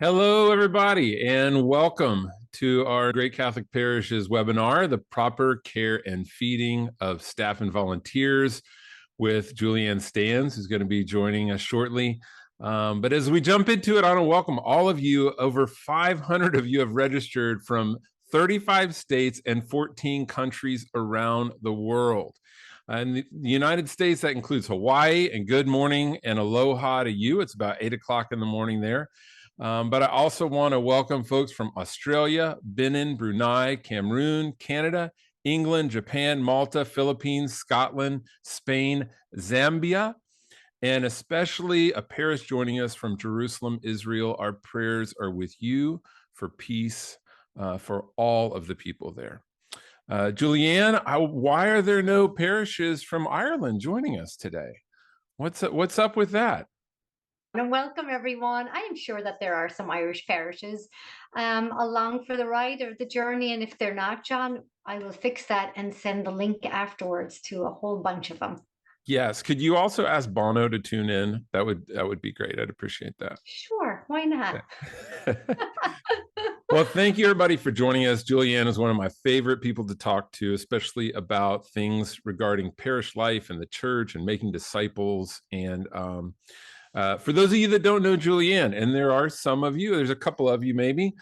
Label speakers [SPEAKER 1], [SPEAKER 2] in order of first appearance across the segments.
[SPEAKER 1] Hello, everybody, and welcome to our Great Catholic Parishes webinar, The Proper Care and Feeding of Staff and Volunteers, with Julianne Stanz, who's going to be joining us shortly. But as we jump into it, I want to welcome all of you. Over 500 of you have registered from 35 states and 14 countries around the world. In the United States, that includes Hawaii, and good morning and aloha to you. It's about 8 o'clock in the morning there. But I also want to welcome folks from Australia, Benin, Brunei, Cameroon, Canada, England, Japan, Malta, Philippines, Scotland, Spain, Zambia, and especially a parish joining us from Jerusalem, Israel. Our prayers are with you for peace for all of the people there. Julianne, why are there no parishes from Ireland joining us today? What's up with that?
[SPEAKER 2] And welcome everyone. I am sure that there are some Irish parishes along for the ride or the journey. And if they're not, John, I will fix that and send the link afterwards to a whole bunch of them.
[SPEAKER 1] Yes. Could you also ask Bono to tune in? That would be great. I'd appreciate that.
[SPEAKER 2] Sure, why not?
[SPEAKER 1] Yeah. Well, thank you everybody for joining us. Julianne is one of my favorite people to talk to, especially about things regarding parish life and the church and making disciples. And for those of you that don't know Julianne, and there are some of you, there's a couple of you maybe,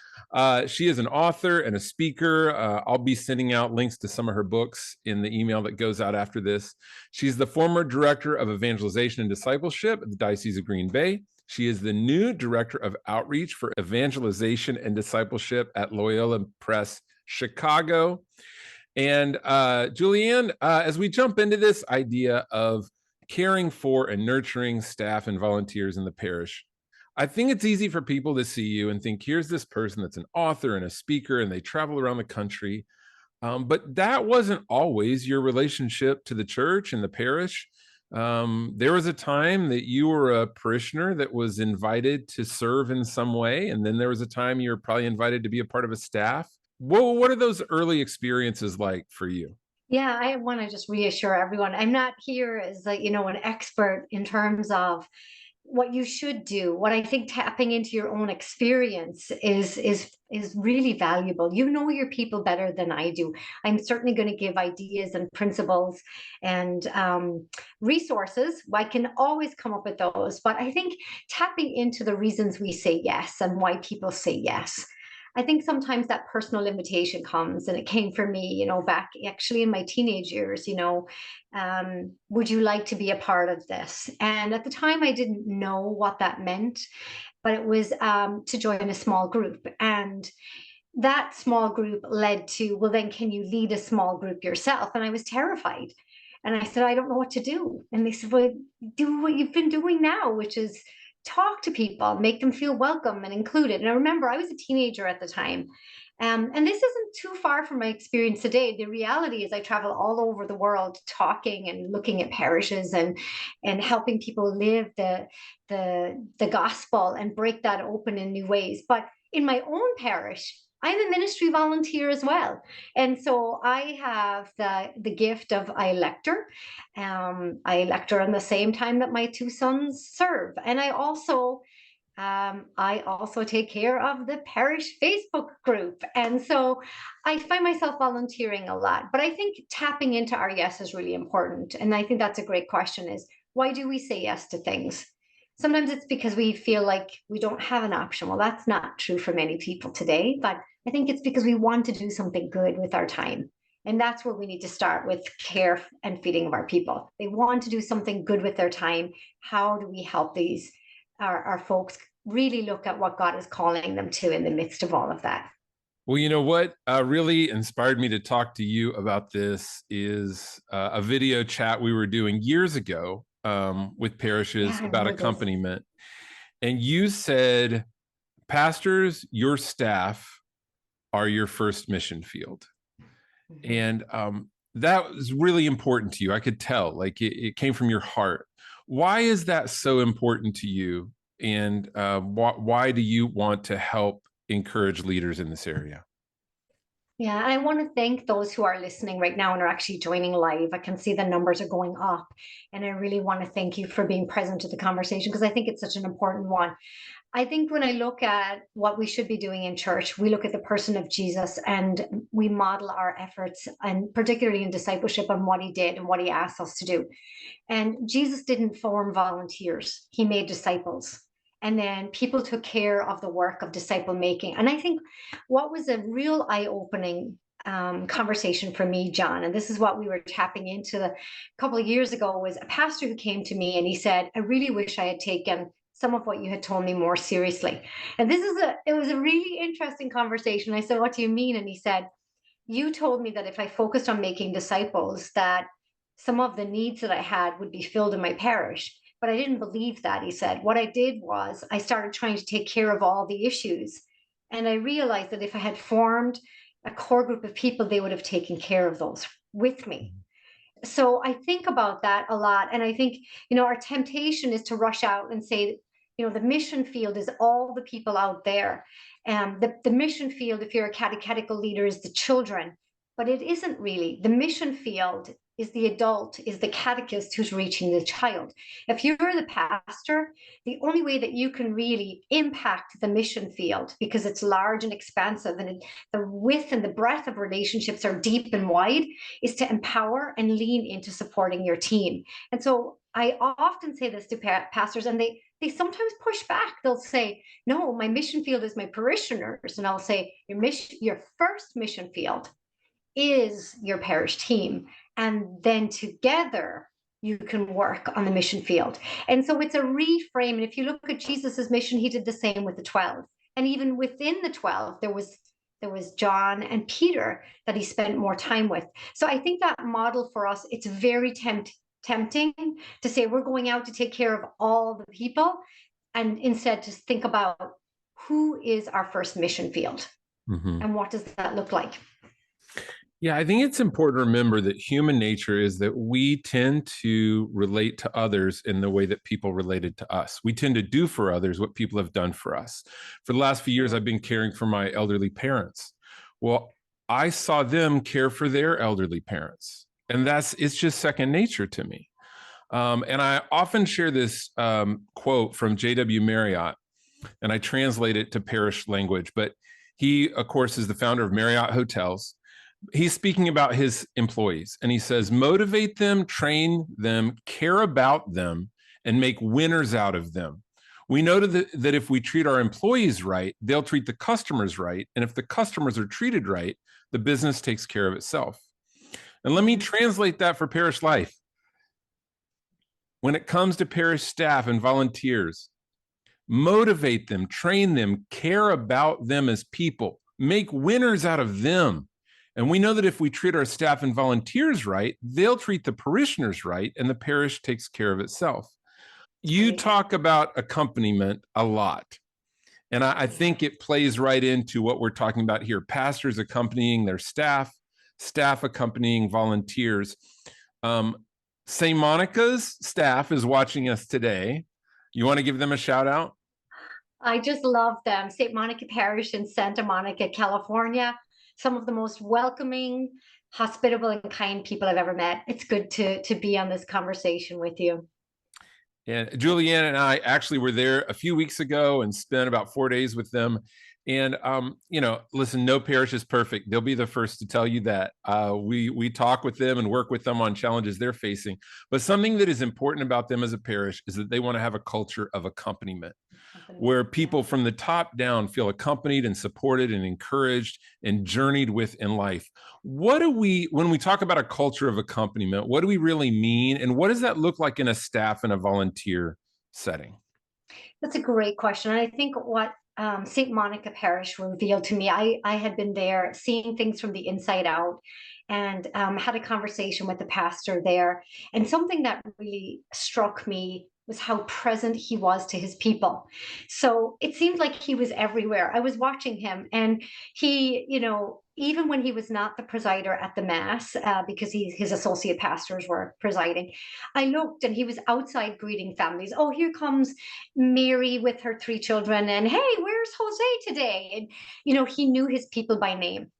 [SPEAKER 1] she is an author and a speaker. I'll be sending out links to some of her books in the email that goes out after this. She's the former director of evangelization and discipleship at the Diocese of Green Bay. She is the new director of outreach for evangelization and discipleship at Loyola Press Chicago. And Julianne, as we jump into this idea of caring for and nurturing staff and volunteers in the parish, I think it's easy for people to see you and think, here's this person that's an author and a speaker, and they travel around the country. But that wasn't always your relationship to the church and the parish. There was a time that you were a parishioner that was invited to serve in some way, and then there was a time you were probably invited to be a part of a staff. What are those early experiences like for you?
[SPEAKER 2] Yeah, I want to just reassure everyone. I'm not here as an expert in terms of what you should do. What I think tapping into your own experience is really valuable. You know your people better than I do. I'm certainly going to give ideas and principles and resources. I can always come up with those, but I think tapping into the reasons we say yes and why people say yes. I think sometimes that personal invitation comes, and it came for me, back actually in my teenage years, would you like to be a part of this? And at the time, I didn't know what that meant, but it was to join a small group. And that small group led to, well, then can you lead a small group yourself? And I was terrified. And I said, I don't know what to do. And they said, well, do what you've been doing now, which is talk to people, make them feel welcome and included. And I remember I was a teenager at the time. And this isn't too far from my experience today. The reality is I travel all over the world talking and looking at parishes and helping people live the gospel and break that open in new ways. But in my own parish, I'm a ministry volunteer as well. And so I have the gift of I lecture. I lecture on the same time that my two sons serve. And I also take care of the parish Facebook group. And so I find myself volunteering a lot. But I think tapping into our yes is really important. And I think that's a great question is, why do we say yes to things? Sometimes it's because we feel like we don't have an option. Well, that's not true for many people today, but I think it's because we want to do something good with our time. And that's where we need to start with care and feeding of our people. They want to do something good with their time. How do we help our folks really look at what God is calling them to in the midst of all of that?
[SPEAKER 1] Well, you know what really inspired me to talk to you about this is a video chat we were doing years ago with parishes
[SPEAKER 2] Yeah, I
[SPEAKER 1] about
[SPEAKER 2] remember this.
[SPEAKER 1] accompaniment. And you said, pastors, your staff are your first mission field.
[SPEAKER 2] Mhm.
[SPEAKER 1] And that was really important to you. I could tell, like it came from your heart. Why is that so important to you? And why do you want to help encourage leaders in this area?
[SPEAKER 2] Yeah, I want to thank those who are listening right now and are actually joining live. I can see the numbers are going up, and I really want to thank you for being present to the conversation because I think it's such an important one. I think when I look at what we should be doing in church, we look at the person of Jesus and we model our efforts, and particularly in discipleship, on what he did and what he asked us to do. And Jesus didn't form volunteers, he made disciples. And then people took care of the work of disciple making. And I think what was a real eye opening conversation for me, John, and this is what we were tapping into a couple of years ago, was a pastor who came to me and he said, I really wish I had taken some of what you had told me more seriously. And it was a really interesting conversation. I said, what do you mean? And he said, you told me that if I focused on making disciples, that some of the needs that I had would be filled in my parish. But I didn't believe that, he said. What I did was I started trying to take care of all the issues. And I realized that if I had formed a core group of people, they would have taken care of those with me. So I think about that a lot. And I think, our temptation is to rush out and say, the mission field is all the people out there. And the mission field, if you're a catechetical leader, is the children. But it isn't really. The mission field is the adult, is the catechist who's reaching the child. If you're the pastor, the only way that you can really impact the mission field, because it's large and expansive and the width and the breadth of relationships are deep and wide, is to empower and lean into supporting your team. And so I often say this to pastors, and they sometimes push back. They'll say, no, my mission field is my parishioners. And I'll say, your first mission field is your parish team. And then together you can work on the mission field. And so it's a reframe. And if you look at Jesus's mission, he did the same with the 12. And even within the 12, there was John and Peter that he spent more time with. So I think that model for us, it's very tempting to say we're going out to take care of all the people, and instead to think about who is our first mission field, and what does that look like.
[SPEAKER 1] Yeah, I think it's important to remember that human nature is that we tend to relate to others in the way that people related to us. We tend to do for others what people have done for us. For the last few years, I've been caring for my elderly parents. Well, I saw them care for their elderly parents, and it's just second nature to me. And I often share this quote from J.W. Marriott, and I translate it to parish language. But he, of course, is the founder of Marriott Hotels. He's speaking about his employees, and he says, motivate them, train them, care about them, and make winners out of them. We know that if we treat our employees right, they'll treat the customers right. And if the customers are treated right, the business takes care of itself. And let me translate that for parish life. When it comes to parish staff and volunteers, motivate them, train them, care about them as people, make winners out of them. And we know that if we treat our staff and volunteers right, they'll treat the parishioners right, and the parish takes care of itself. You talk about accompaniment a lot, and I think it plays right into what we're talking about here. Pastors accompanying their staff, staff accompanying volunteers. St. Monica's staff is watching us today. You want to give them a shout out?
[SPEAKER 2] I just love them. St. Monica Parish in Santa Monica, California. Some of the most welcoming, hospitable, and kind people I've ever met. It's good to be on this conversation with you.
[SPEAKER 1] And Julianne and I actually were there a few weeks ago and spent about 4 days with them. And listen, no parish is perfect. They'll be the first to tell you that. We talk with them and work with them on challenges they're facing. But something that is important about them as a parish is that they want to have a culture of accompaniment, where people from the top down feel accompanied and supported and encouraged and journeyed with in life. When we talk about a culture of accompaniment, what do we really mean? And what does that look like in a staff and a volunteer setting?
[SPEAKER 2] That's a great question. And I think what St. Monica Parish revealed to me, I had been there seeing things from the inside out, and had a conversation with the pastor there. And something that really struck me was how present he was to his people. So it seemed like he was everywhere. I was watching him, and he, even when he was not the presider at the mass, because his associate pastors were presiding, I looked and he was outside greeting families. Oh, here comes Mary with her 3 children, and hey, where's Jose today? And he knew his people by name.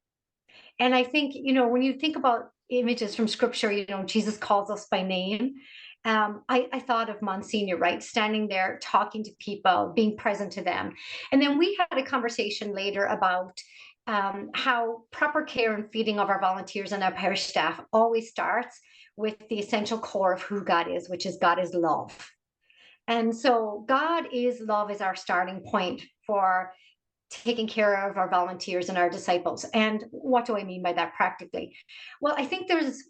[SPEAKER 2] And I think, when you think about images from scripture, Jesus calls us by name. I thought of Monsignor, right? Standing there, talking to people, being present to them. And then we had a conversation later about how proper care and feeding of our volunteers and our parish staff always starts with the essential core of who God is, which is God is love. And so God is love is our starting point for taking care of our volunteers and our disciples. And what do I mean by that practically? Well, I think there's,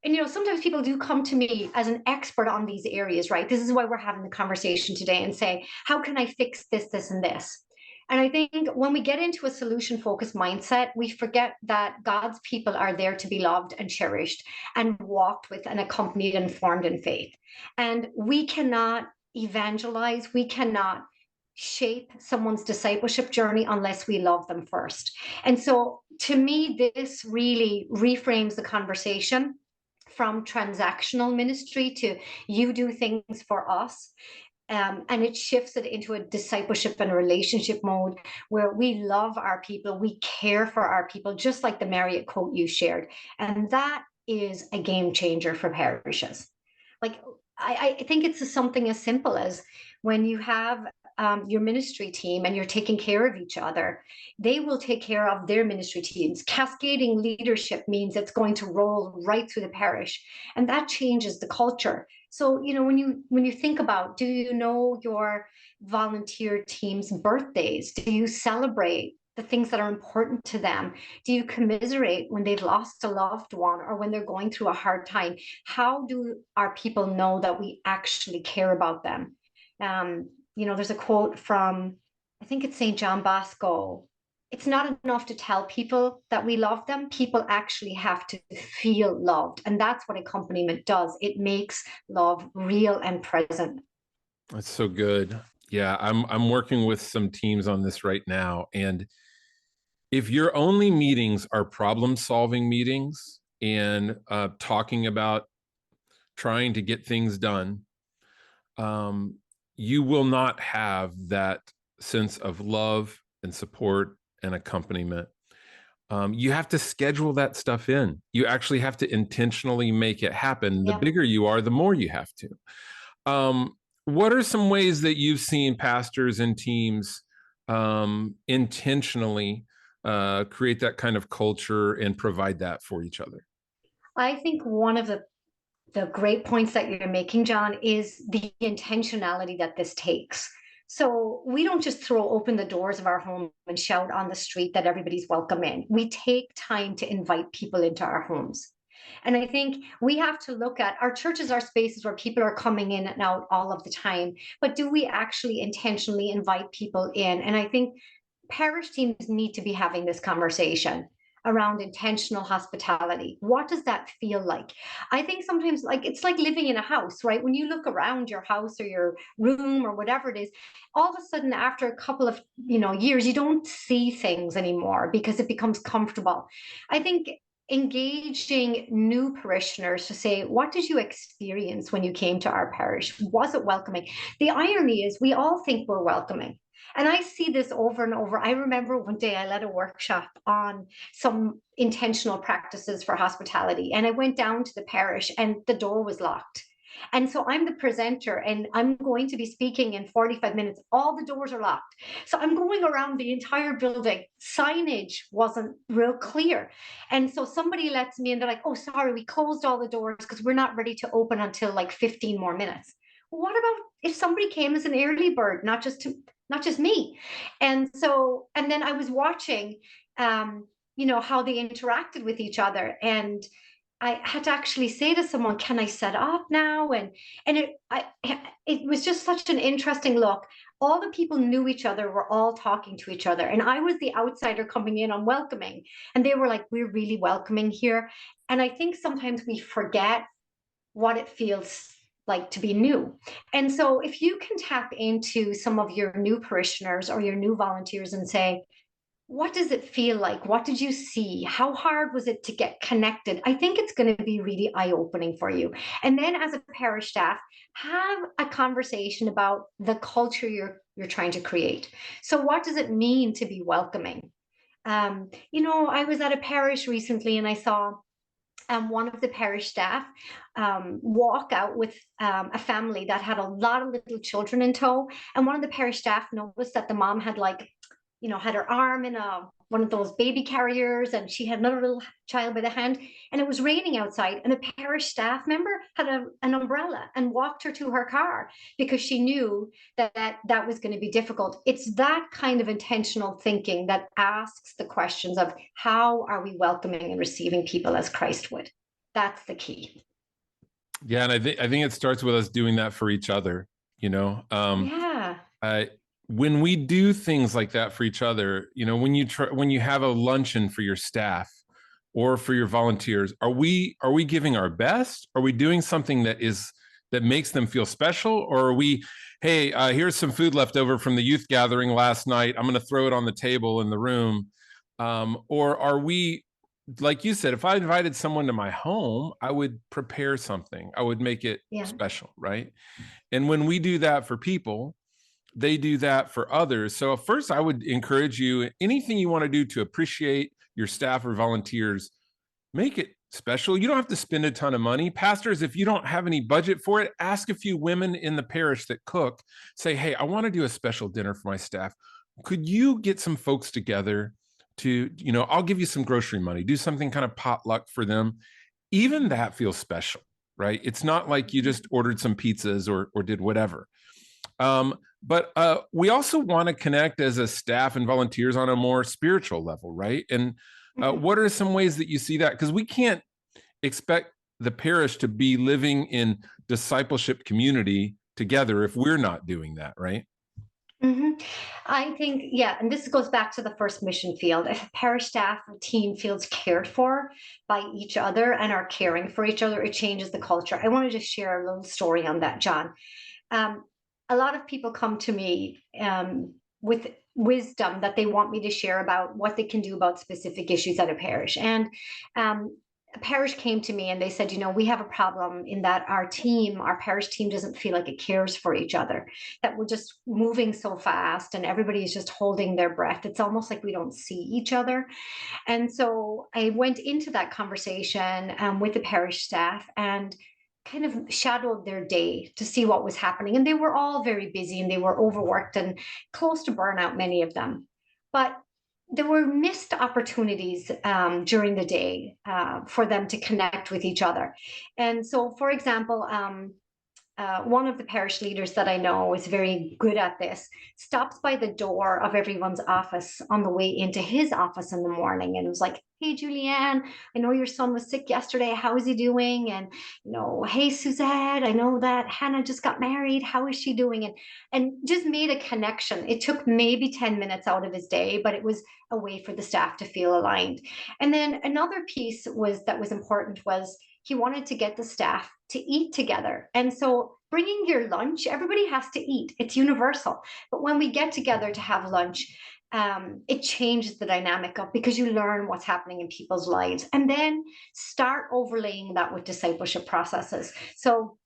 [SPEAKER 2] and sometimes people do come to me as an expert on these areas, right? This is why we're having the conversation today and say, how can I fix this, this, and this? And I think when we get into a solution focused mindset, we forget that God's people are there to be loved and cherished and walked with and accompanied and formed in faith. And we cannot evangelize, we cannot shape someone's discipleship journey unless we love them first. And so to me, this really reframes the conversation from transactional ministry to you do things for us. And it shifts it into a discipleship and relationship mode where we love our people, we care for our people, just like the Marriott quote you shared. And that is a game changer for parishes. Like, I think it's something as simple as when you have your ministry team and you're taking care of each other, they will take care of their ministry teams. Cascading leadership means it's going to roll right through the parish, and that changes the culture. So, when you think about, do you know your volunteer team's birthdays? Do you celebrate the things that are important to them? Do you commiserate when they've lost a loved one or when they're going through a hard time? How do our people know that we actually care about them? There's a quote from, I think it's St. John Bosco. It's not enough to tell people that we love them. People actually have to feel loved. And that's what accompaniment does. It makes love real and present.
[SPEAKER 1] That's so good. Yeah, I'm working with some teams on this right now. And if your only meetings are problem-solving meetings and talking about trying to get things done, you will not have that sense of love and support and accompaniment. You have to schedule that stuff in. You actually have to intentionally make it happen. The
[SPEAKER 2] Yeah.
[SPEAKER 1] bigger you are, the more you have to. What are some ways that you've seen pastors and teams intentionally create that kind of culture and provide that for each other?
[SPEAKER 2] I think one of the great points that you're making, John, is the intentionality that this takes. So we don't just throw open the doors of our home and shout on the street that everybody's welcome in. We take time to invite people into our homes. And I think we have to look at our churches, are spaces where people are coming in and out all of the time. But do we actually intentionally invite people in? And I think parish teams need to be having this conversation around intentional hospitality. What does that feel like? I think sometimes, like, it's like living in a house, right? When you look around your house or your room or whatever it is, all of a sudden after a couple of years, you don't see things anymore because it becomes comfortable. I think engaging new parishioners to say, what did you experience when you came to our parish? Was it welcoming? The irony is we all think we're welcoming. And I see this over and over. I remember one day I led a workshop on some intentional practices for hospitality, and I went down to the parish and the door was locked. And so I'm the presenter and I'm going to be speaking in 45 minutes. All the doors are locked. So I'm going around the entire building. Signage wasn't real clear. And so somebody lets me in. They're like, oh, sorry, we closed all the doors because we're not ready to open until like 15 more minutes. What about if somebody came as an early bird, not just me? And so, and then I was watching, how they interacted with each other, and I had to actually say to someone, "Can I set up now?" And it was just such an interesting look. All the people knew each other, were all talking to each other, and I was the outsider coming in on welcoming, and they were like, "We're really welcoming here." And I think sometimes we forget what it feels like to be new. And so if you can tap into some of your new parishioners or your new volunteers and say, what does it feel like? What did you see? How hard was it to get connected? I think it's going to be really eye-opening for you. And then as a parish staff, have a conversation about the culture you're trying to create. So what does it mean to be welcoming? I was at a parish recently and I saw one of the parish staff walk out with a family that had a lot of little children in tow. And one of the parish staff noticed that the mom had like, had her arm in a one of those baby carriers, and she had another little child by the hand, and it was raining outside, and the parish staff member had an umbrella and walked her to her car because she knew that was going to be difficult. It's that kind of intentional thinking that asks the questions of how are we welcoming and receiving people as Christ would. That's the key.
[SPEAKER 1] Yeah, and I think it starts with us doing that for each other. You know,
[SPEAKER 2] Yeah.
[SPEAKER 1] I when we do things like that for each other, when you have a luncheon for your staff or for your volunteers, are we giving our best? Are we doing something that makes them feel special, or are we, hey, here's some food left over from the youth gathering last night, I'm going to throw it on the table in the room, or are we, like you said, if I invited someone to my home, I would prepare something, I would make it
[SPEAKER 2] Yeah.
[SPEAKER 1] special, right? And when we do that for people, they do that for others. So first, I would encourage you, anything you want to do to appreciate your staff or volunteers, make it special. You don't have to spend a ton of money. Pastors, if you don't have any budget for it, ask a few women in the parish that cook. Say, hey, I want to do a special dinner for my staff. Could you get some folks together to, I'll give you some grocery money, do something kind of potluck for them. Even that feels special, right? It's not like you just ordered some pizzas or did whatever. But we also want to connect as a staff and volunteers on a more spiritual level, right? And what are some ways that you see that? Because we can't expect the parish to be living in discipleship community together if we're not doing that, right?
[SPEAKER 2] hmm I think, yeah, and this goes back to the first mission field. If a parish staff or team feels cared for by each other and are caring for each other, it changes the culture. I want to just share a little story on that, John. Um, a lot of people come to me with wisdom that they want me to share about what they can do about specific issues at a parish. And a parish came to me and they said, we have a problem in that our parish team doesn't feel like it cares for each other, that we're just moving so fast and everybody is just holding their breath. It's almost like we don't see each other. And so I went into that conversation with the parish staff and kind of shadowed their day to see what was happening. And they were all very busy and they were overworked and close to burnout, many of them. But there were missed opportunities during the day for them to connect with each other. And so, for example, one of the parish leaders that I know is very good at this, stops by the door of everyone's office on the way into his office in the morning and was like, hey, Julianne, I know your son was sick yesterday. How is he doing? And, hey, Suzette, I know that Hannah just got married. How is she doing? And just made a connection. It took maybe 10 minutes out of his day, but it was a way for the staff to feel aligned. And then another piece that was important was he wanted to get the staff to eat together. And so bringing your lunch, everybody has to eat. It's universal. But when we get together to have lunch, it changes the dynamic of, because you learn what's happening in people's lives and then start overlaying that with discipleship processes. So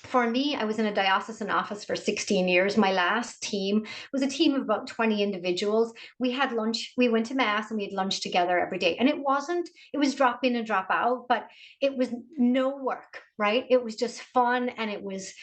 [SPEAKER 2] for me, I was in a diocesan office for 16 years. My last team was a team of about 20 individuals. We had lunch, we went to mass and we had lunch together every day. And it was drop in and drop out, but it was no work, right? It was just fun. And it was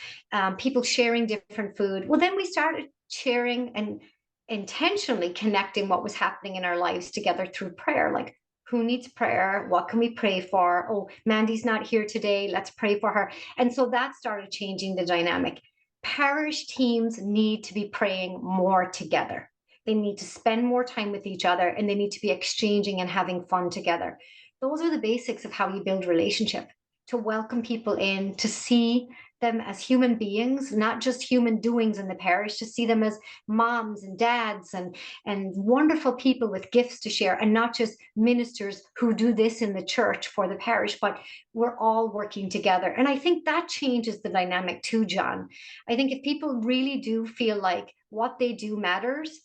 [SPEAKER 2] people sharing different food. Well, then we started sharing and intentionally connecting what was happening in our lives together through prayer. Like, who needs prayer? What can we pray for? Oh, Mandy's not here today. Let's pray for her. And so that started changing the dynamic. Parish teams need to be praying more together. They need to spend more time with each other and they need to be exchanging and having fun together. Those are the basics of how you build relationship, to welcome people in, to see them as human beings, not just human doings in the parish, to see them as moms and dads and wonderful people with gifts to share, and not just ministers who do this in the church for the parish, but we're all working together. And I think that changes the dynamic too, John. I think if people really do feel like what they do matters.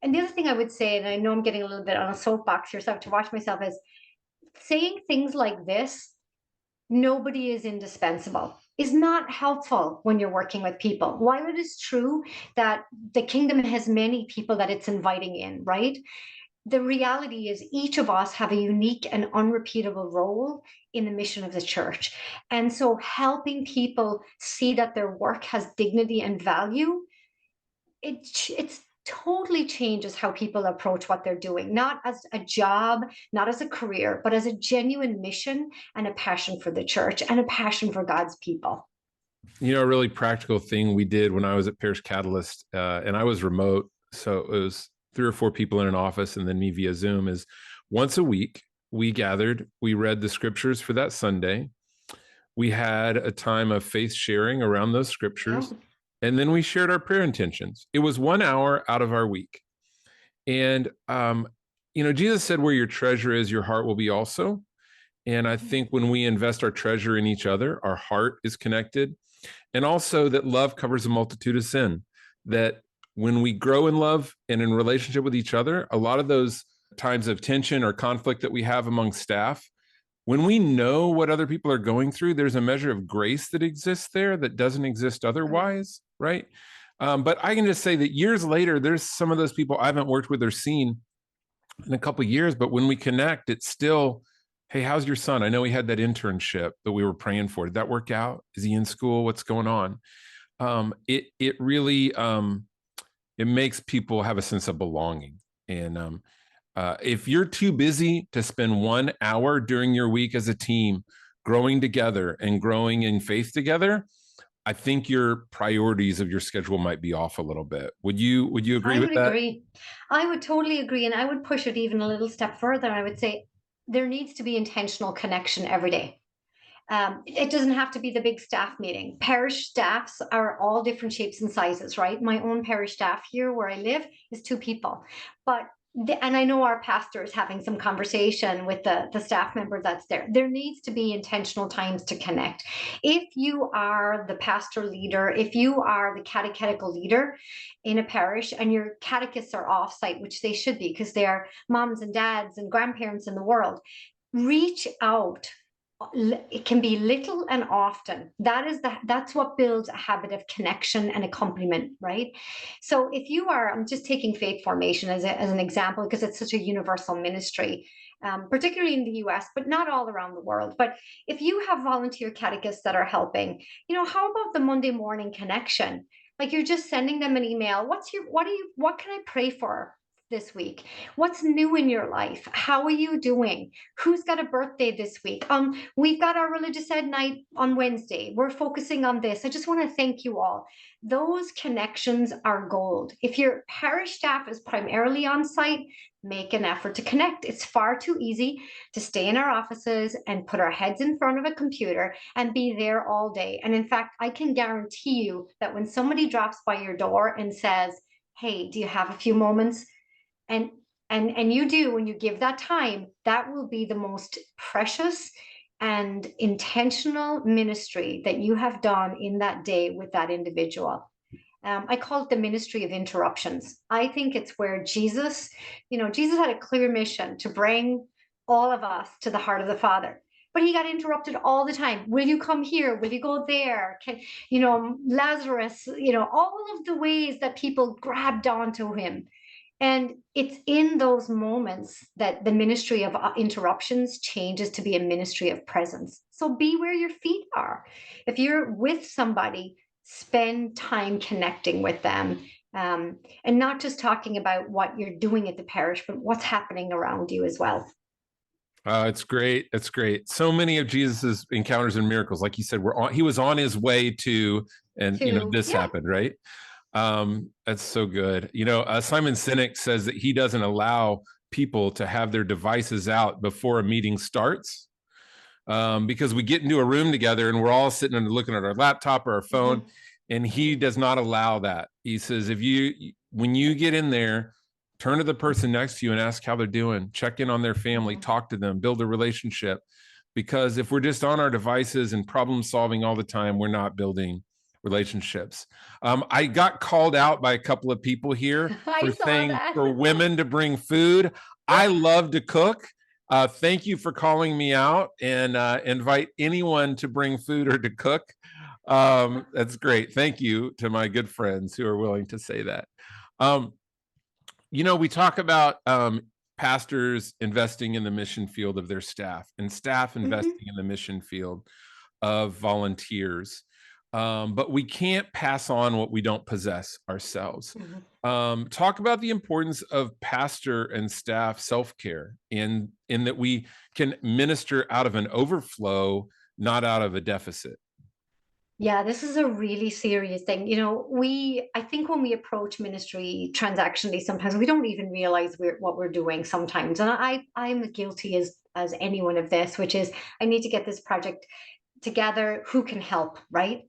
[SPEAKER 2] And the other thing I would say, and I know I'm getting a little bit on a soapbox here, so I have to watch myself, is saying things like this: nobody is indispensable, is not helpful when you're working with people. While it is true that the kingdom has many people that it's inviting in, right? the reality is each of us have a unique and unrepeatable role in the mission of the church. And so helping people see that their work has dignity and value, it's totally changes how people approach what they're doing, not as a job, not as a career, but as a genuine mission and a passion for the church and a passion for God's people.
[SPEAKER 1] A really practical thing we did when I was at Parish Catalyst, and I was remote, so it was 3 or 4 people in an office and then me via Zoom, is once a week we gathered, we read the scriptures for that Sunday. We had a time of faith sharing around those
[SPEAKER 2] Yeah.
[SPEAKER 1] scriptures, and then we shared our prayer intentions. It was 1 hour out of our week. And, Jesus said, where your treasure is, your heart will be also. And I think when we invest our treasure in each other, our heart is connected. And also that love covers a multitude of sin, that when we grow in love and in relationship with each other, a lot of those times of tension or conflict that we have among staff, when we know what other people are going through, there's a measure of grace that exists there that doesn't exist otherwise, right? But I can just say that years later, there's some of those people I haven't worked with or seen in a couple of years, but when we connect, it's still, hey, how's your son? I know he had that internship that we were praying for. Did that work out? Is he in school? What's going on? It really it makes people have a sense of belonging. And if you're too busy to spend 1 hour during your week as a team growing together and growing in faith together, I think your priorities of your schedule might be off a little bit. Would you agree
[SPEAKER 2] I
[SPEAKER 1] with
[SPEAKER 2] would
[SPEAKER 1] that?
[SPEAKER 2] agree. I would totally agree. And I would push it even a little step further. I would say there needs to be intentional connection every day. It doesn't have to be the big staff meeting. Parish staffs are all different shapes and sizes, right? My own parish staff here where I live is 2 people. But and I know our pastor is having some conversation with the staff member that's there. There needs to be intentional times to connect. If you are the pastor leader, if you are the catechetical leader in a parish and your catechists are offsite, which they should be because they are moms and dads and grandparents in the world, reach out. It can be little and often. That's what builds a habit of connection and accompaniment, right? So if you are, I'm just taking faith formation as an example because it's such a universal ministry, particularly in the US, but not all around the world. But if you have volunteer catechists that are helping, how about the Monday morning connection? Like you're just sending them an email. What can I pray for this week? What's new in your life? How are you doing? Who's got a birthday this week? We've got our religious ed night on Wednesday. We're focusing on this. I just want to thank you all. Those connections are gold. If your parish staff is primarily on site, make an effort to connect. It's far too easy to stay in our offices and put our heads in front of a computer and be there all day. And in fact, I can guarantee you that when somebody drops by your door and says, "Hey, do you have a few moments?" and and you do, when you give that time, that will be the most precious and intentional ministry that you have done in that day with that individual. I call it the ministry of interruptions. I think it's where Jesus had a clear mission to bring all of us to the heart of the Father, but he got interrupted all the time. Will you come here? Will you go there? Lazarus, all of the ways that people grabbed onto him. And it's in those moments that the ministry of interruptions changes to be a ministry of presence. So be where your feet are. If you're with somebody, spend time connecting with them, and not just talking about what you're doing at the parish, but what's happening around you as well.
[SPEAKER 1] It's great. It's great. So many of Jesus's encounters and miracles, like you said, he was on his way to, and this
[SPEAKER 2] Yeah.
[SPEAKER 1] happened, right? That's so good. Simon Sinek says that he doesn't allow people to have their devices out before a meeting starts, because we get into a room together and we're all sitting and looking at our laptop or our phone, and he does not allow that. He says, when you get in there, turn to the person next to you and ask how they're doing, check in on their family, talk to them, build a relationship. Because if we're just on our devices and problem solving all the time, we're not building relationships. I got called out by a couple of people here for saying for women to bring food. I love to cook. Thank you for calling me out, and invite anyone to bring food or to cook. That's great. Thank you to my good friends who are willing to say that. We talk about pastors investing in the mission field of their staff, and staff
[SPEAKER 2] Mhm.
[SPEAKER 1] investing in the mission field of volunteers. But we can't pass on what we don't possess ourselves.
[SPEAKER 2] Mhm.
[SPEAKER 1] Talk about the importance of pastor and staff self-care, in that we can minister out of an overflow, not out of a deficit.
[SPEAKER 2] Yeah, this is a really serious thing. I think when we approach ministry transactionally, sometimes we don't even realize what we're doing sometimes. And I'm guilty as anyone of this, which is I need to get this project together. Who can help, right?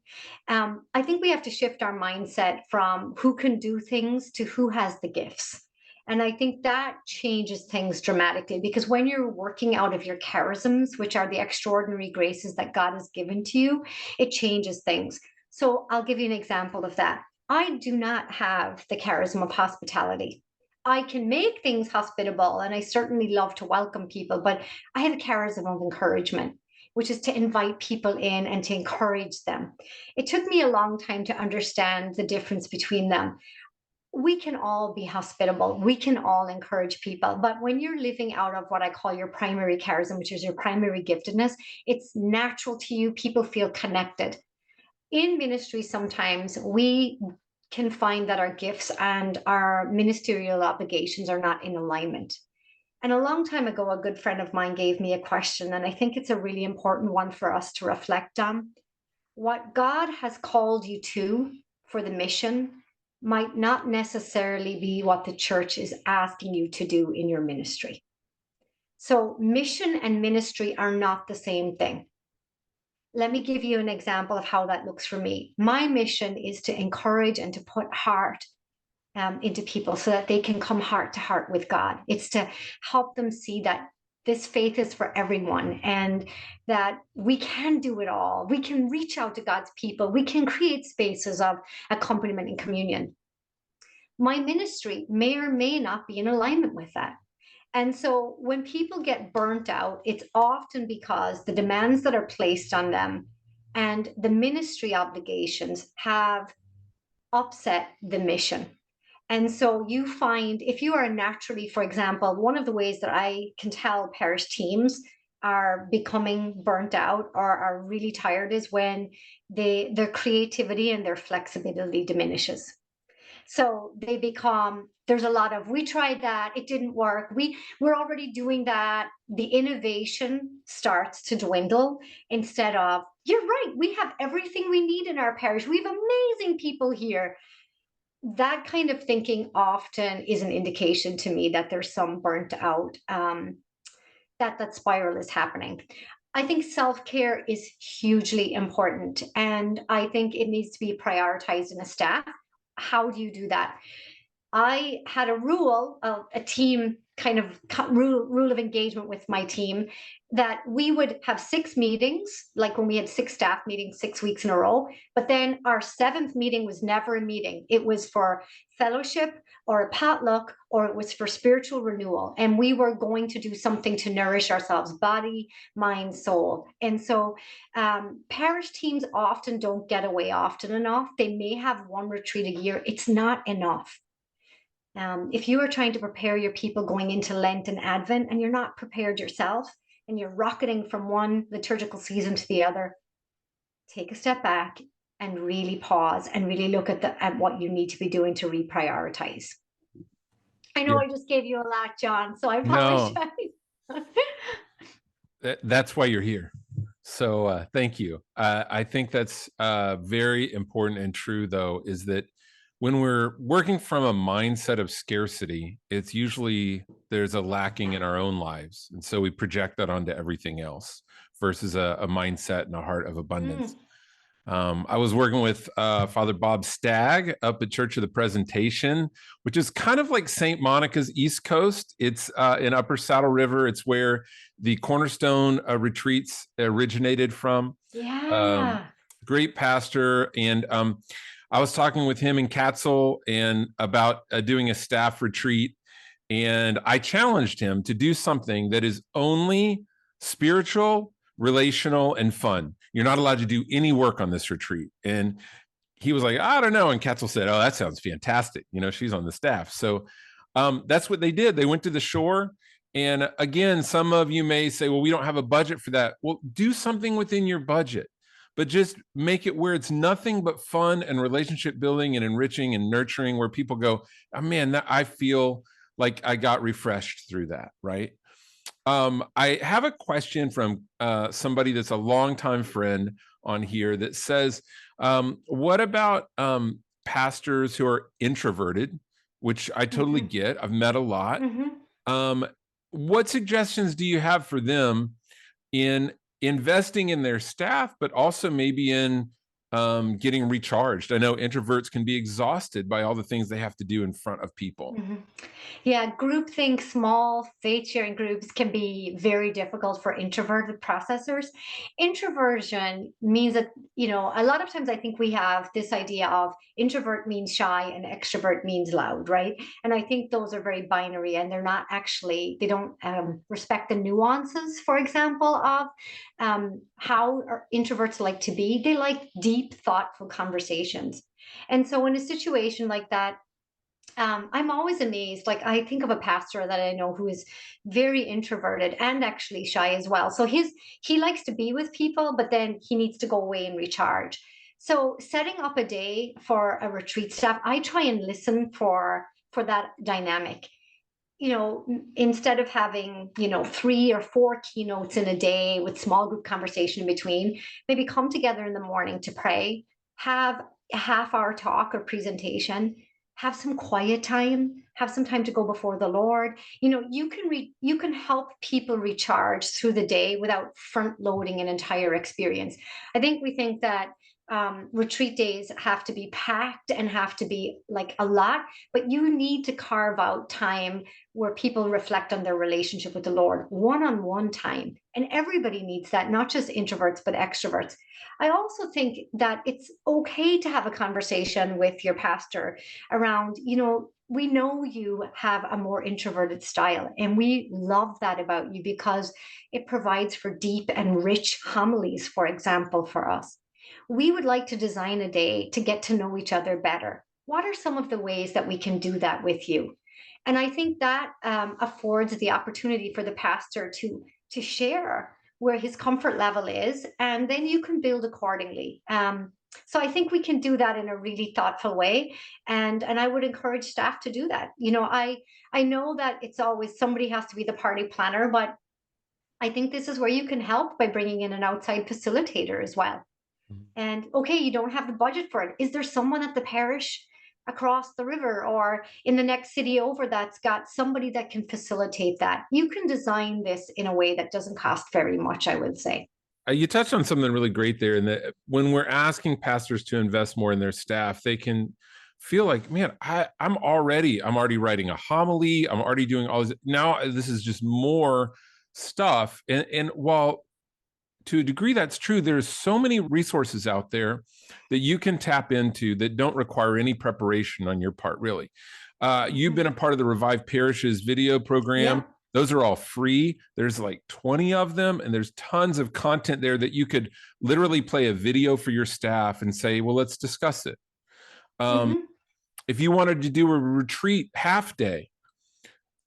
[SPEAKER 2] I think we have to shift our mindset from who can do things to who has the gifts. And I think that changes things dramatically, because when you're working out of your charisms, which are the extraordinary graces that God has given to you, it changes things. So I'll give you an example of that. I do not have the charism of hospitality. I can make things hospitable and I certainly love to welcome people, but I have a charism of encouragement, which is to invite people in and to encourage them. It took me a long time to understand the difference between them. We can all be hospitable, we can all encourage people, but when you're living out of what I call your primary charism, which is your primary giftedness, it's natural to you. People feel connected. In ministry, sometimes we can find that our gifts and our ministerial obligations are not in alignment. And a long time ago, a good friend of mine gave me a question, and I think it's a really important one for us to reflect on. What God has called you to for the mission might not necessarily be what the church is asking you to do in your ministry. So, mission and ministry are not the same thing. Let me give you an example of how that looks for me. My mission is to encourage and to put heart into people so that they can come heart to heart with God. It's to help them see that this faith is for everyone and that we can do it all. We can reach out to God's people. We can create spaces of accompaniment and communion. My ministry may or may not be in alignment with that. And so when people get burnt out, it's often because the demands that are placed on them and the ministry obligations have upset the mission. And so you find if you are naturally, for example, one of the ways that I can tell parish teams are becoming burnt out or are really tired is when their creativity and their flexibility diminishes. So they become, there's a lot of, we tried that, it didn't work. We're already doing that. The innovation starts to dwindle instead of, you're right, we have everything we need in our parish. We have amazing people here. That kind of thinking often is an indication to me that there's some burnt out, that spiral is happening. I think self-care is hugely important, and I think it needs to be prioritized in a staff. How do you do that? I had a rule, a team kind of rule of engagement with my team, that we would have 6 meetings, like when we had 6 staff meetings 6 weeks in a row. But then our seventh meeting was never a meeting. It was for fellowship or a potluck, or it was for spiritual renewal. And we were going to do something to nourish ourselves, body, mind, soul. And so parish teams often don't get away often enough. They may have one retreat a year. It's not enough. If you are trying to prepare your people going into Lent and Advent and you're not prepared yourself and you're rocketing from one liturgical season to the other, take a step back and really pause and really look at what you need to be doing to reprioritize. I know
[SPEAKER 1] Yeah.
[SPEAKER 2] I just gave you a lot, John, so I apologize.
[SPEAKER 1] No, that's why you're here. So thank you. I think that's very important and true, though, is that when we're working from a mindset of scarcity, it's usually there's a lacking in our own lives. And so we project that onto everything else versus a mindset and a heart of abundance.
[SPEAKER 2] Mm,
[SPEAKER 1] I was working with Father Bob Stagg up at Church of the Presentation, which is kind of like St. Monica's East Coast. It's in Upper Saddle River. It's where the Cornerstone retreats originated from. Um,
[SPEAKER 2] yeah.
[SPEAKER 1] Great pastor. And I was talking with him in Catzel and about doing a staff retreat. And I challenged him to do something that is only spiritual, relational, and fun. You're not allowed to do any work on this retreat. And he was like, I don't know. And Ketzel said, oh, that sounds fantastic. You know, she's on the staff. So That's what they did. They went to the shore. And again, some of you may say, well, we don't have a budget for that. Well, do something within your budget, but just make it where it's nothing but fun and relationship building and enriching and nurturing, where people go, oh man, I feel like I got refreshed through that, right? I have a question from somebody that's a longtime friend on here that says, what about pastors who are introverted, which I totally
[SPEAKER 2] Mhm.
[SPEAKER 1] get. I've met a lot.
[SPEAKER 2] Mhm.
[SPEAKER 1] Um, what suggestions do you have for them in investing in their staff, but also maybe in getting recharged? I know introverts can be exhausted by all the things they have to do in front of people.
[SPEAKER 2] Mhm. Yeah, groupthink, small faith sharing groups can be very difficult for introverted processors. Introversion means that, a lot of times I think we have this idea of introvert means shy and extrovert means loud, right? And I think those are very binary and they're not actually, they don't respect the nuances, for example, of how introverts like to be. They like deep, thoughtful conversations. And so in a situation like that, I'm always amazed. Like I think of a pastor that I know who is very introverted and actually shy as well. So he likes to be with people, but then he needs to go away and recharge. So setting up a day for a retreat staff, I try and listen for that dynamic. Instead of having 3 or 4 keynotes in a day with small group conversation in between, maybe come together in the morning to pray, have a half-hour talk or presentation, have some quiet time, have some time to go before the Lord. You can help people recharge through the day without front loading an entire experience. I think we think that retreat days have to be packed and have to be like a lot, but you need to carve out time where people reflect on their relationship with the Lord, one-on-one time. And everybody needs that, not just introverts, but extroverts. I also think that it's okay to have a conversation with your pastor around, we know you have a more introverted style, and we love that about you because it provides for deep and rich homilies, for example, for us. We would like to design a day to get to know each other better. What are some of the ways that we can do that with you? And I think that affords the opportunity for the pastor to share where his comfort level is, and then you can build accordingly. So I think we can do that in a really thoughtful way, and I would encourage staff to do that. I know that it's always somebody has to be the party planner, but I think this is where you can help by bringing in an outside facilitator as well.
[SPEAKER 1] Mhm.
[SPEAKER 2] And okay, you don't have the budget for it. Is there someone at the parish across the river or in the next city over that's got somebody that can facilitate that? You can design this in a way that doesn't cost very much, I would say.
[SPEAKER 1] You touched on something really great there, and that when we're asking pastors to invest more in their staff, they can feel like, man, I'm already writing a homily, I'm already doing all this. Now this is just more stuff. And while to a degree that's true, there's so many resources out there that you can tap into that don't require any preparation on your part, really. You've been
[SPEAKER 2] Mhm.
[SPEAKER 1] a part of the Revive Parishes video program.
[SPEAKER 2] Yeah.
[SPEAKER 1] Those are all free. There's like 20 of them, and there's tons of content there that you could literally play a video for your staff and say, well, let's discuss it. Um,
[SPEAKER 2] Hmm.
[SPEAKER 1] if you wanted to do a retreat half day,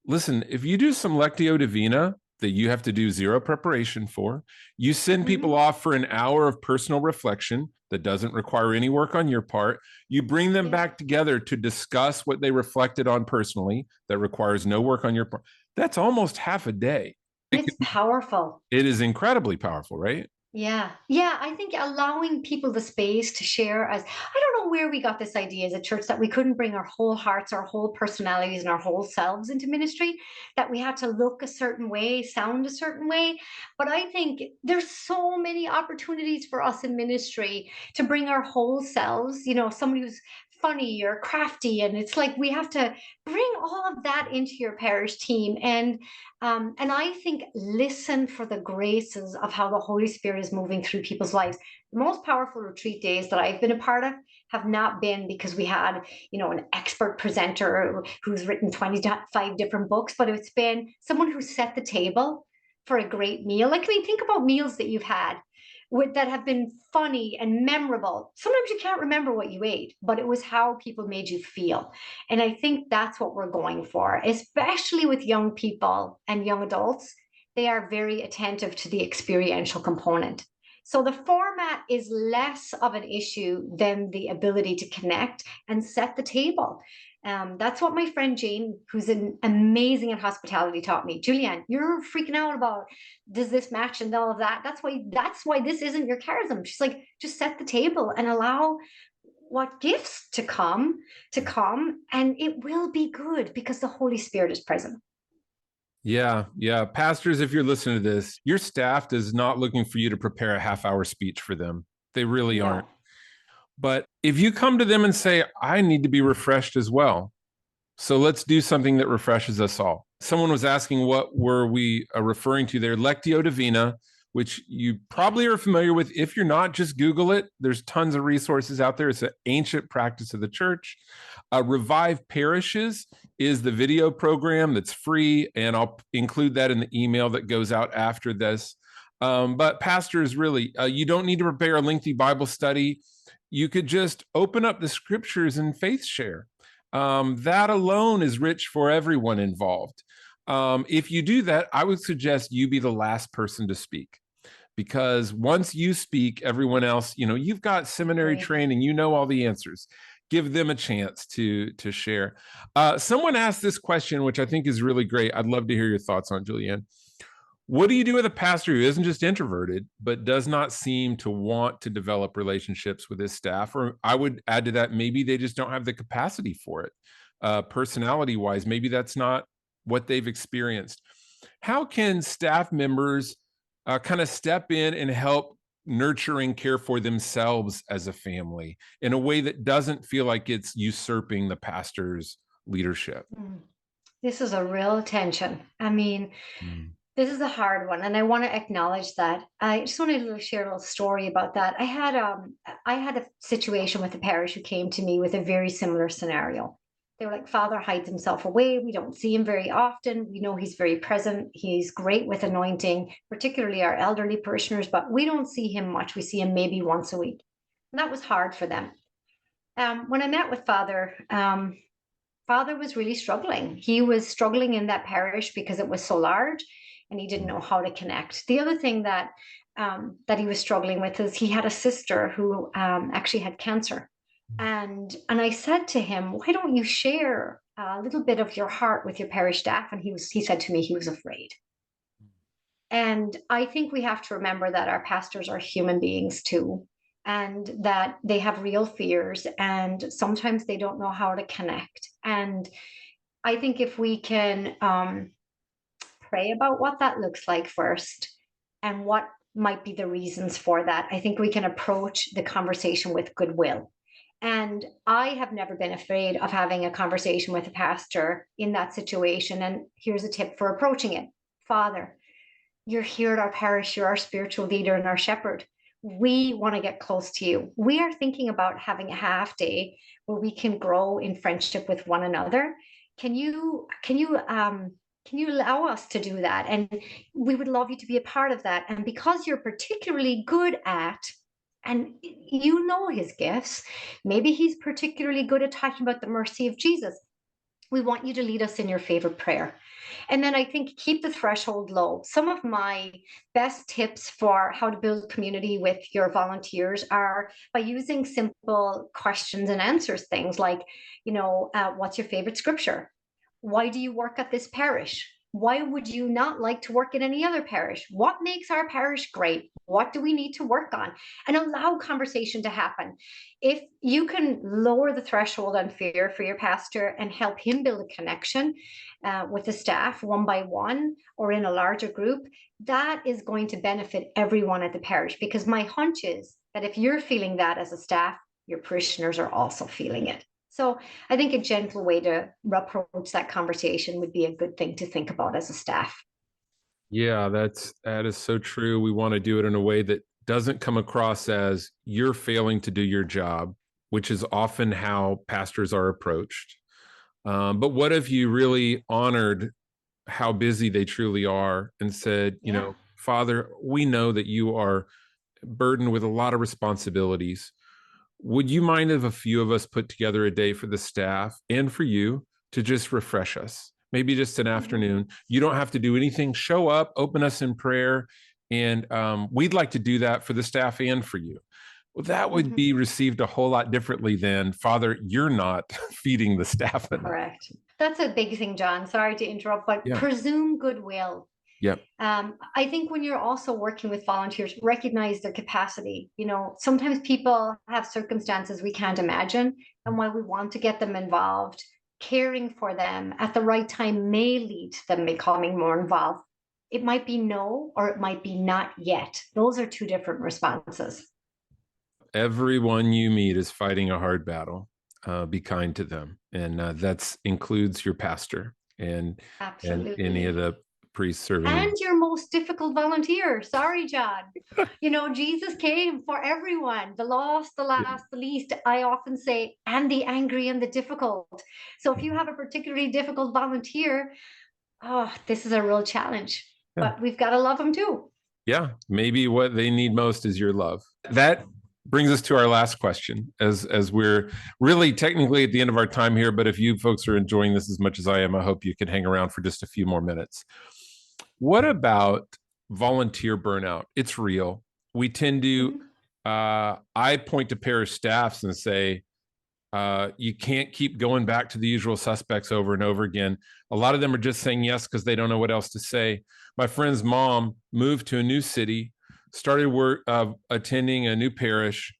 [SPEAKER 1] listen, if you do some Lectio Divina that you have to do zero preparation for, you send people
[SPEAKER 2] Hmm.
[SPEAKER 1] off for an hour of personal reflection that doesn't require any work on your part. You bring them
[SPEAKER 2] Yeah.
[SPEAKER 1] back together to discuss what they reflected on personally that requires no work on your part. That's almost half a day.
[SPEAKER 2] It's powerful.
[SPEAKER 1] It is incredibly powerful, right?
[SPEAKER 2] Yeah. Yeah. I think allowing people the space to share, as I don't know where we got this idea as a church that we couldn't bring our whole hearts, our whole personalities, and our whole selves into ministry, that we had to look a certain way, sound a certain way. But I think there's so many opportunities for us in ministry to bring our whole selves, somebody who's funny or crafty. And it's like we have to bring all of that into your parish team. And I think listen for the graces of how the Holy Spirit is moving through people's lives. The most powerful retreat days that I've been a part of have not been because we had, an expert presenter who's written 25 different books, but it's been someone who set the table for a great meal. Like, I mean, think about meals that you've had that have been funny and memorable. Sometimes you can't remember what you ate, but it was how people made you feel. And I think that's what we're going for, especially with young people and young adults. They are very attentive to the experiential component. So the format is less of an issue than the ability to connect and set the table. That's what my friend Jane, who's amazing at hospitality, taught me. Julianne, you're freaking out about, does this match and all of that. That's why this isn't your charism. She's like, just set the table and allow what gifts to come, and it will be good because the Holy Spirit is present.
[SPEAKER 1] Yeah, yeah. Pastors, if you're listening to this, your staff is not looking for you to prepare a half-hour speech for them. They really aren't.
[SPEAKER 2] No.
[SPEAKER 1] But if you come to them and say, I need to be refreshed as well, so let's do something that refreshes us all. Someone was asking, what were we referring to there? Lectio Divina, which you probably are familiar with. If you're not, just Google it. There's tons of resources out there. It's an ancient practice of the church. Revive Parishes is the video program that's free, and I'll include that in the email that goes out after this. But pastors, really, you don't need to prepare a lengthy Bible study. You could just open up the scriptures and faith share. That alone is rich for everyone involved. If you do that, I would suggest you be the last person to speak, because once you speak, everyone else, you've got seminary training, you know all the answers. Give them a chance to share. Someone asked this question, which I think is really great. I'd love to hear your thoughts on, Julianne. What do you do with a pastor who isn't just introverted, but does not seem to want to develop relationships with his staff? Or I would add to that, maybe they just don't have the capacity for it. Personality-wise, maybe that's not what they've experienced. How can staff members kind of step in and help nurture and care for themselves as a family in a way that doesn't feel like it's usurping the pastor's leadership?
[SPEAKER 2] This is a real tension. I mean, this is a hard one, and I want to acknowledge that. I just wanted to share a little story about that. I had a situation with a parish who came to me with a very similar scenario. They were like, Father hides himself away. We don't see him very often. We know he's very present. He's great with anointing, particularly our elderly parishioners, but we don't see him much. We see him maybe once a week. And that was hard for them. When I met with Father, Father was really struggling. He was struggling in that parish because it was so large, and he didn't know how to connect. The other thing that he was struggling with is he had a sister who actually had cancer, and I said to him, "Why don't you share a little bit of your heart with your parish staff?" And he said to me he was afraid. And I think we have to remember that our pastors are human beings too, and that they have real fears, and sometimes they don't know how to connect. And I think if we can pray about what that looks like first and what might be the reasons for that, I think we can approach the conversation with goodwill. And I have never been afraid of having a conversation with a pastor in that situation. And here's a tip for approaching it. Father, you're here at our parish, you're our spiritual leader and our shepherd. We want to get close to you. We are thinking about having a half day where we can grow in friendship with one another. Can you allow us to do that? And we would love you to be a part of that. And because you're particularly good at, and you know his gifts, maybe he's particularly good at talking about the mercy of Jesus. We want you to lead us in your favorite prayer. And then I think keep the threshold low. Some of my best tips for how to build community with your volunteers are by using simple questions and answers, things like, what's your favorite scripture? Why do you work at this parish? Why would you not like to work in any other parish? What makes our parish great? What do we need to work on? And allow conversation to happen. If you can lower the threshold on fear for your pastor and help him build a connection with the staff one by one or in a larger group, that is going to benefit everyone at the parish. Because my hunch is that if you're feeling that as a staff, your parishioners are also feeling it. So I think a gentle way to approach that conversation would be a good thing to think about as a staff.
[SPEAKER 1] Yeah, that is so true. We want to do it in a way that doesn't come across as you're failing to do your job, which is often how pastors are approached. But what if you really honored how busy they truly are and said,
[SPEAKER 2] Yeah.
[SPEAKER 1] Father, we know that you are burdened with a lot of responsibilities. Would you mind if a few of us put together a day for the staff and for you to just refresh us? Maybe just an
[SPEAKER 2] Mhm.
[SPEAKER 1] afternoon. You don't have to do anything. Show up, open us in prayer, and we'd like to do that for the staff and for you. Well, that would be
[SPEAKER 2] Mhm.
[SPEAKER 1] received a whole lot differently than, Father, you're not feeding the staff enough.
[SPEAKER 2] Correct. That's a big thing, John. Sorry to interrupt, but
[SPEAKER 1] Yeah.
[SPEAKER 2] presume goodwill.
[SPEAKER 1] Yep.
[SPEAKER 2] I think when you're also working with volunteers, recognize their capacity. You know, sometimes people have circumstances we can't imagine. And while we want to get them involved, caring for them at the right time may lead to them becoming more involved. It might be no, or it might be not yet. Those are two different responses.
[SPEAKER 1] Everyone you meet is fighting a hard battle. Be kind to them, and that includes your pastor and any of
[SPEAKER 2] Absolutely.
[SPEAKER 1] the priests serving
[SPEAKER 2] And
[SPEAKER 1] in.
[SPEAKER 2] your most difficult volunteer. Sorry, John. You know, Jesus came for everyone, the lost, the last, the least. I often say, and the angry and the difficult. So if you have a particularly difficult volunteer, oh, this is a real challenge.
[SPEAKER 1] Yeah.
[SPEAKER 2] But we've got to love them too.
[SPEAKER 1] Yeah, maybe what they need most is your love. That brings us to our last question, as we're really technically at the end of our time here. But if you folks are enjoying this as much as I am, I hope you can hang around for just a few more minutes. What about volunteer burnout? It's real. We tend to,
[SPEAKER 2] Mhm.
[SPEAKER 1] I point to parish staffs and say, you can't keep going back to the usual suspects over and over again. A lot of them are just saying yes because they don't know what else to say. My friend's mom moved to a new city, started attending a new parish.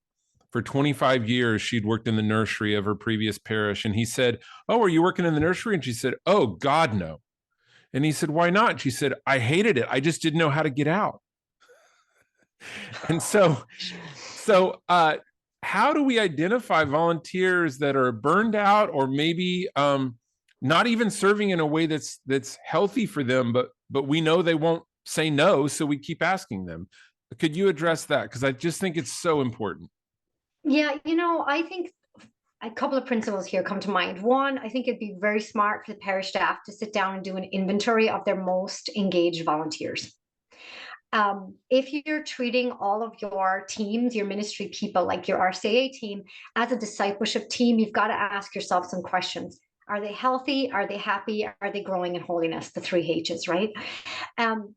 [SPEAKER 1] For 25 years, she'd worked in the nursery of her previous parish. And he said, "Oh, are you working in the nursery?" And she said, "Oh, God, no." And he said, "Why not?" And she said, "I hated it. I just didn't know how to get out." And so how do we identify volunteers that are burned out, or maybe not even serving in a way that's healthy for them, but we know they won't say no, so we keep asking them? Could you address that? Because I just think it's so important.
[SPEAKER 2] Yeah, you know, I think a couple of principles here come to mind. One, I think it'd be very smart for the parish staff to sit down and do an inventory of their most engaged volunteers. If you're treating all of your teams, your ministry people, like your RCA team, as a discipleship team, you've got to ask yourself some questions. Are they healthy? Are they happy? Are they growing in holiness? The three H's, right?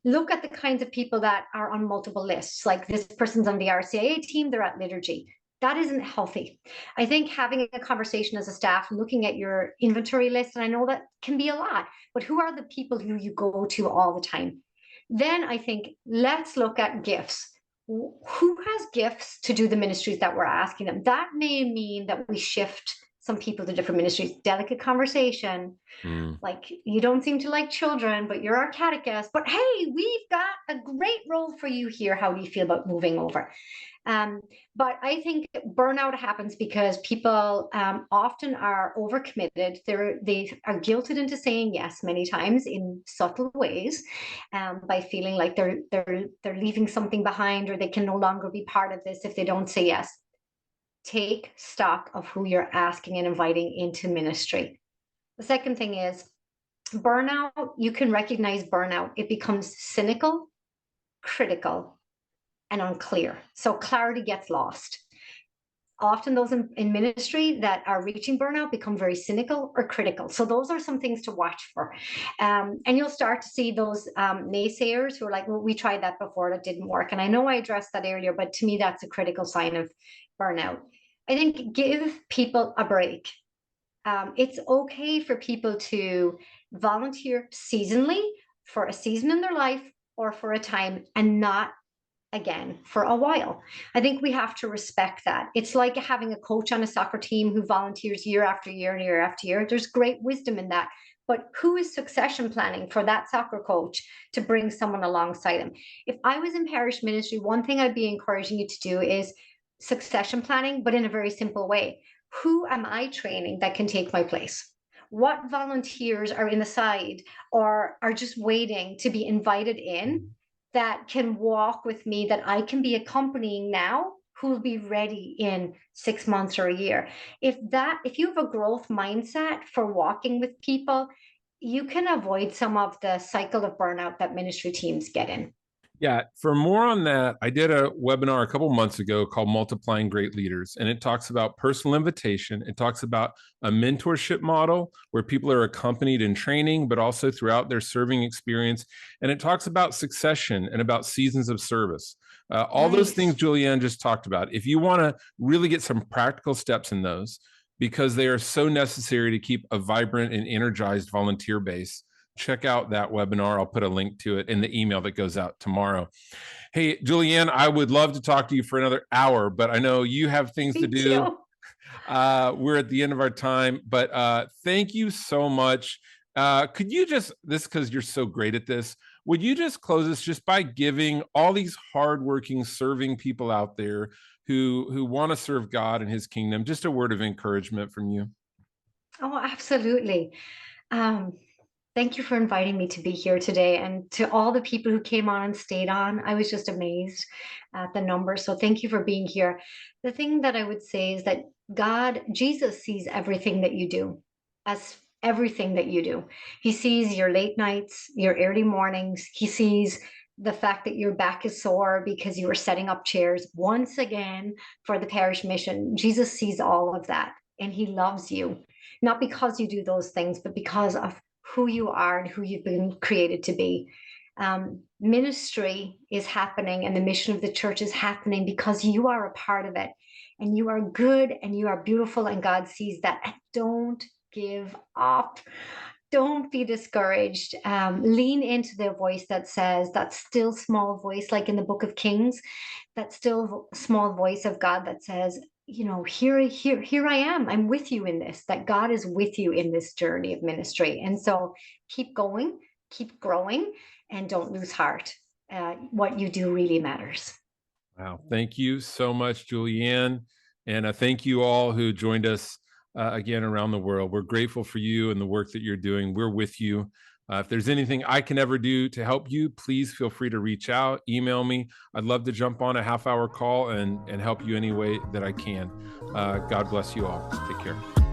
[SPEAKER 2] Look at the kinds of people that are on multiple lists. Like this person's on the RCA team, they're at liturgy. That isn't healthy. I think having a conversation as a staff, looking at your inventory list, and I know that can be a lot, but who are the people who you go to all the time? Then I think let's look at gifts. Who has gifts to do the ministries that we're asking them? That may mean that we shift some people to different ministries. Delicate conversation,
[SPEAKER 1] Mm.
[SPEAKER 2] like you don't seem to like children, but you're our catechist. But hey, we've got a great role for you here. How do you feel about moving over? But I think burnout happens because people often are overcommitted. They are guilted into saying yes many times in subtle ways, by feeling like they're leaving something behind, or they can no longer be part of this if they don't say yes. Take stock of who you're asking and inviting into ministry. The second thing is burnout. You can recognize burnout. It becomes cynical, critical, and unclear. So clarity gets lost. Often those in ministry that are reaching burnout become very cynical or critical. So those are some things to watch for. And you'll start to see those naysayers who are like, well, we tried that before, that didn't work. And I know I addressed that earlier, but to me, that's a critical sign of burnout. I think give people a break. It's okay for people to volunteer seasonally for a season in their life or for a time, and not again for a while. I think we have to respect that. It's like having a coach on a soccer team who volunteers year after year and year after year. There's great wisdom in that. But who is succession planning for that soccer coach to bring someone alongside him? If I was in parish ministry, one thing I'd be encouraging you to do is succession planning, but in a very simple way. Who am I training that can take my place? What volunteers are in the side or are just waiting to be invited in that can walk with me, that I can be accompanying now, who will be ready in 6 months or a year? If you have a growth mindset for walking with people, you can avoid some of the cycle of burnout that ministry teams get in.
[SPEAKER 1] Yeah, for more on that, I did a webinar a couple months ago called Multiplying Great Leaders, and it talks about personal invitation. It talks about a mentorship model where people are accompanied in training, but also throughout their serving experience. And it talks about succession and about seasons of service. All those things
[SPEAKER 2] Nice.
[SPEAKER 1] Julianne just talked about. If you want to really get some practical steps in those, because they are so necessary to keep a vibrant and energized volunteer base, check out that webinar. I'll put a link to it in the email that goes out tomorrow. Hey, Julianne, I would love to talk to you for another hour, but I know you have things to
[SPEAKER 2] Me
[SPEAKER 1] do.
[SPEAKER 2] too.
[SPEAKER 1] We're at the end of our time, but thank you so much. Could you just, this because you're so great at this, would you just close us just by giving all these hardworking, serving people out there who want to serve God and his kingdom, just a word of encouragement from you?
[SPEAKER 2] Oh, absolutely. Um, Thank you for inviting me to be here today. And to all the people who came on and stayed on, I was just amazed at the number. So thank you for being here. The thing that I would say is that Jesus sees everything that you do, as everything that you do. He sees your late nights, your early mornings. He sees the fact that your back is sore because you were setting up chairs once again for the parish mission. Jesus sees all of that and he loves you, not because you do those things, but because of who you are and who you've been created to be. Ministry is happening and the mission of the church is happening because you are a part of it and you are good and you are beautiful and God sees that. And don't give up. Don't be discouraged. Lean into the voice that says, that still small voice, like in the book of Kings, that still small voice of God that says, here I am. I'm with you in this, that God is with you in this journey of ministry. And so keep going, keep growing, and don't lose heart. What you do really matters.
[SPEAKER 1] Wow. Thank you so much, Julianne. And thank you all who joined us again around the world. We're grateful for you and the work that you're doing. We're with you. If there's anything I can ever do to help you, please feel free to reach out, email me. I'd love to jump on a half-hour call and help you any way that I can. God bless you all. Take care.